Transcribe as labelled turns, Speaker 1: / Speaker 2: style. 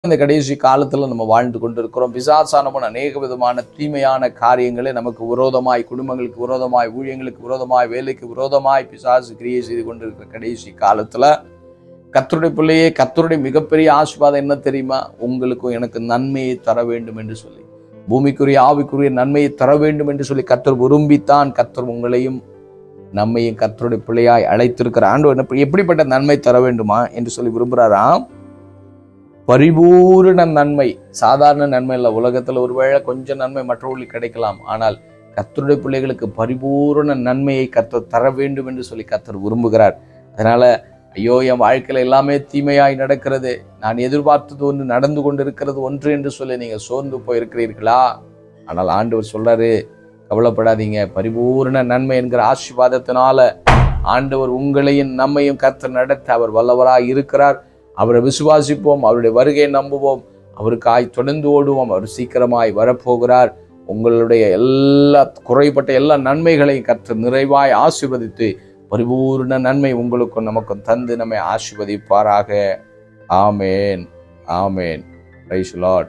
Speaker 1: இந்த கடைசி காலத்துல நம்ம வாழ்ந்து கொண்டிருக்கிறோம். பிசாசானவன் அநேக விதமான தீமையான காரியங்களை நமக்கு விரோதமாய், குடும்பங்களுக்கு விரோதமாய், ஊழியங்களுக்கு விரோதமாய், வேலைக்கு விரோதமாய் பிசாசு கிரியை செய்து கொண்டிருக்கிற கடைசி காலத்துல கர்த்தருடைய பிள்ளையே, கர்த்தருடைய மிகப்பெரிய ஆசீர்வாதம் என்ன தெரியுமா? உங்களுக்கும் எனக்கு நன்மையை தர வேண்டும் என்று சொல்லி, பூமிக்குரிய ஆவிக்குரிய நன்மையை தர வேண்டும் என்று சொல்லி கர்த்தர் விரும்பித்தான் கர்த்தர் உங்களையும் நம்மையும் கர்த்தருடைய பிள்ளையாய் அழைத்திருக்கிற ஆண்டவர் எப்படிப்பட்ட நன்மை தர வேண்டுமா என்று சொல்லி விரும்புகிறாராம். பரிபூரண நன்மை. சாதாரண நன்மை இல்லை. உலகத்துல ஒருவேளை கொஞ்சம் நன்மை மற்றவர்களுக்கு கிடைக்கலாம். ஆனால் கர்த்தருடைய பிள்ளைகளுக்கு பரிபூரண நன்மையை கர்த்தர் தர வேண்டும் என்று சொல்லி கர்த்தர் விரும்புகிறார். அதனால ஐயோ, என் வாழ்க்கையில எல்லாமே தீமையாய் நடக்கிறது, நான் எதிர்பார்த்தது ஒன்று நடந்து கொண்டிருக்கிறது ஒன்று என்று சொல்லி நீங்க சோர்ந்து போயிருக்கிறீர்களா? ஆனால் ஆண்டவர் சொல்றாரு, கவலைப்படாதீங்க, பரிபூரண நன்மை என்கிற ஆசீர்வாதத்தினால ஆண்டவர் உங்களையும் நம்மையும் கர்த்தர் நடத்த அவர் வல்லவராய் இருக்கிறார். அவரை விசுவாசிப்போம், அவருடைய வருகையை நம்புவோம், அவருக்காய் தொடர்ந்து ஓடுவோம். அவர் சீக்கிரமாய் வரப்போகிறார். உங்களுடைய எல்லா குறைப்பட்ட எல்லா நன்மைகளையும் கர்த்தர் நிறைவாய் ஆசீர்வதித்து பரிபூர்ண நன்மை உங்களுக்கும் நமக்கும் தந்து நம்மை ஆசீர்வதிப்பாராக. ஆமேன், ஆமேன். Praise the Lord.